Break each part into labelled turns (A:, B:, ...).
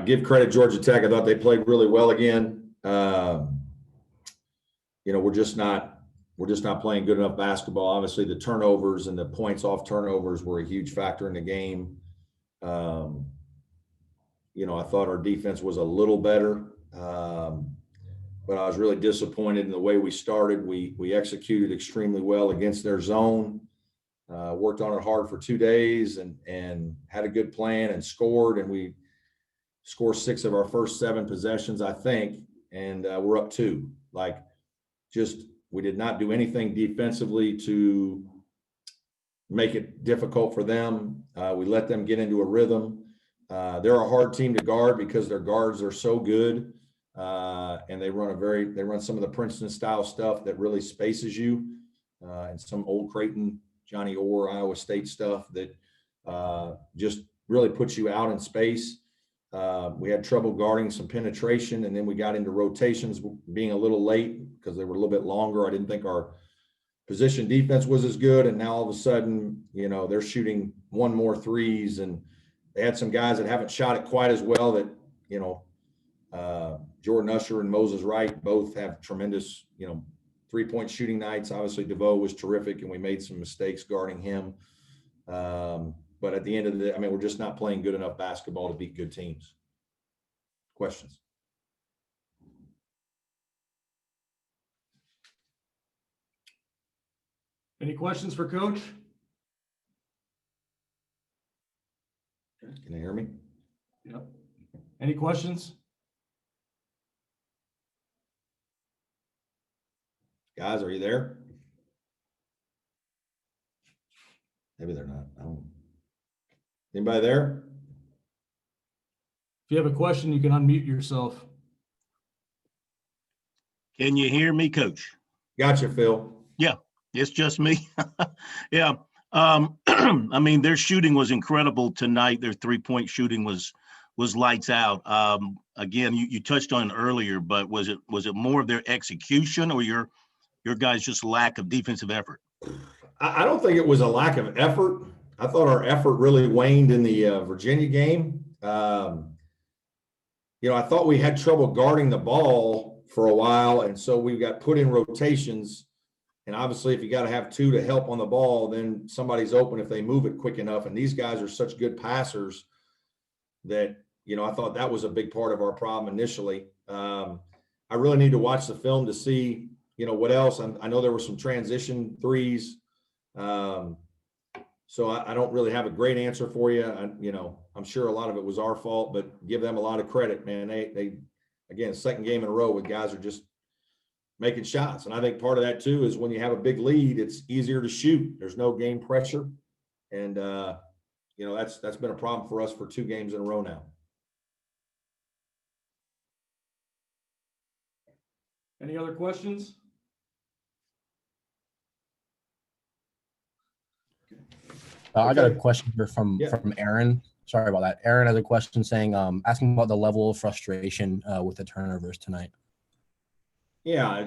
A: Give credit Georgia Tech. I thought they played really well again. We're just not playing good enough basketball. Obviously, the turnovers and the points off turnovers were a huge factor in the game. I thought our defense was a little better, but I was really disappointed in the way we started. We executed extremely well against their zone. Worked on it hard for 2 days and had a good plan and scored. And we scored 6 of our first 7 possessions, I think, and we're up 2. We did not do anything defensively to make it difficult for them. We let them get into a rhythm. They're a hard team to guard because their guards are so good, and they run some of the Princeton style stuff that really spaces you, and some old Creighton, Johnny Orr, Iowa State stuff that just really puts you out in space. We had trouble guarding some penetration, and then we got into rotations being a little late because they were a little bit longer. I didn't think our position defense was as good, and now all of a sudden, they're shooting 1 more threes, and they had some guys that haven't shot it quite as well that, Jordan Usher and Moses Wright both have tremendous, 3-point shooting nights. Obviously, DeVoe was terrific, and we made some mistakes guarding him. But at the end of the day, we're just not playing good enough basketball to beat good teams. Questions?
B: Any questions for Coach?
A: Can you hear me?
B: Yep. Any questions?
A: Guys, are you there? Maybe they're not. I don't. Anybody there?
B: If you have a question, you can unmute yourself.
C: Can you hear me, Coach?
A: Gotcha, Phil.
C: Yeah, it's just me. Yeah. Their shooting was incredible tonight. Their 3-point shooting was lights out. Again, you touched on it earlier, but was it more of their execution or your guys' just lack of defensive effort?
A: I don't think it was a lack of effort. I thought our effort really waned in the Virginia game. I thought we had trouble guarding the ball for a while, and so we got put in rotations. And obviously, if you got to have 2 to help on the ball, then somebody's open if they move it quick enough. And these guys are such good passers that, I thought that was a big part of our problem initially. I really need to watch the film to see, what else. I know there were some transition threes. So I don't really have a great answer for you. I'm sure a lot of it was our fault, but give them a lot of credit, man. They again, second game in a row with guys are just making shots. And I think part of that too is when you have a big lead, it's easier to shoot. There's no game pressure. And, that's been a problem for us for 2 games in a row now.
B: Any other questions?
D: I got a question here from Aaron. Sorry about that. Aaron has a question saying, asking about the level of frustration with the turnovers tonight.
A: Yeah,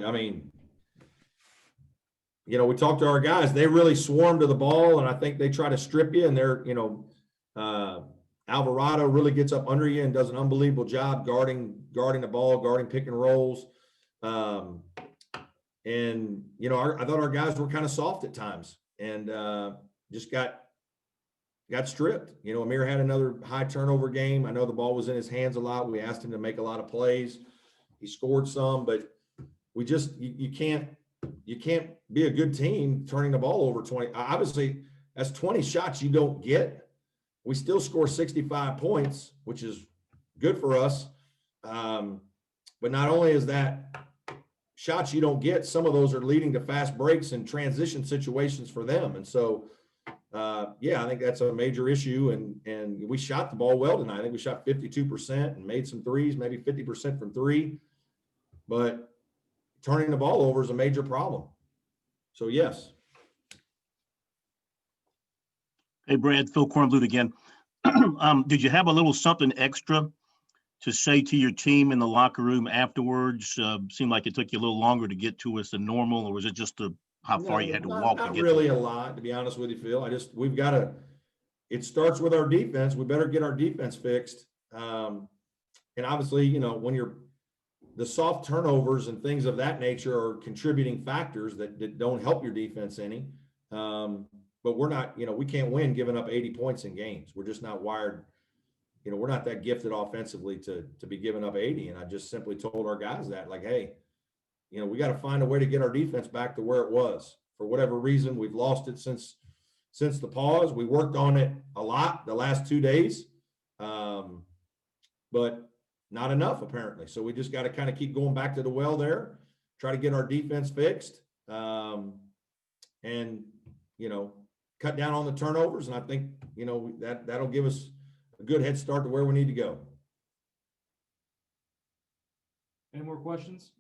A: we talked to our guys. They really swarm to the ball, and I think they try to strip you. And they're, Alvarado really gets up under you and does an unbelievable job guarding the ball, guarding pick and rolls. I thought our guys were kind of soft at times and just got stripped. Amir had another high turnover game. I know the ball was in his hands a lot. We asked him to make a lot of plays. He scored some, but we just you can't be a good team turning the ball over 20. Obviously, that's 20 shots you don't get. We still score 65 points, which is good for us. But not only is that shots you don't get, some of those are leading to fast breaks and transition situations for them. And so, I think that's a major issue. And we shot the ball well tonight. I think we shot 52% and made some threes, maybe 50% from 3. But turning the ball over is a major problem. So, yes.
C: Hey, Brad, Phil Kornblut again. Did you have a little something extra to say to your team in the locker room afterwards? Seemed like it took you a little longer to get to us than normal, or was it just how far you had to walk to get
A: really
C: to
A: a lot, to be honest with you, Phil. It starts with our defense. We better get our defense fixed. and obviously, you know, when the soft turnovers and things of that nature are contributing factors that don't help your defense any. But we're not, you know, we can't win giving up 80 points in games. We're just not wired. You know, we're not that gifted offensively to be giving up 80. And I just simply told our guys that, like, hey, you know, we got to find a way to get our defense back to where it was. For whatever reason, we've lost it since the pause. We worked on it a lot the last 2 days, but not enough apparently. So we just got to kind of keep going back to the well there, try to get our defense fixed, and, you know, cut down on the turnovers. And I think, you know, that'll give us a good head start to where we need to go.
B: Any more questions?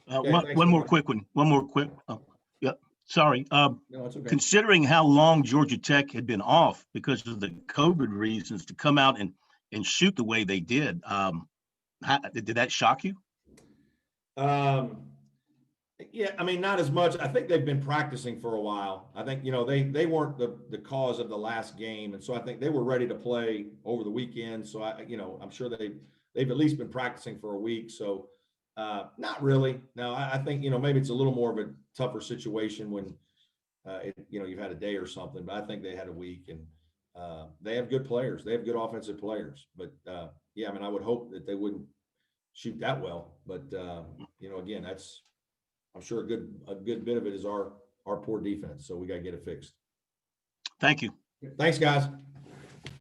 A: Okay,
C: One
A: thanks,
C: more
A: Mark.
C: quick one. One more quick. Oh, yeah, sorry.
A: No, it's okay.
C: Considering how long Georgia Tech had been off because of the COVID reasons, to come out and shoot the way they did, did that shock you?
A: Yeah, I mean, not as much. I think they've been practicing for a while. I think, you know, they weren't the cause of the last game. And so I think they were ready to play over the weekend. So you know, I'm sure they've at least been practicing for a week. So not really. No, I think, you know, maybe it's a little more of a tougher situation when, you know, you've had a day or something, but I think they had a week, and they have good players. They have good offensive players, but yeah, I mean, I would hope that they wouldn't shoot that well, but you know, again, I'm sure a good bit of it is our poor defense. So we got to get it fixed.
C: Thank you.
A: Thanks, guys.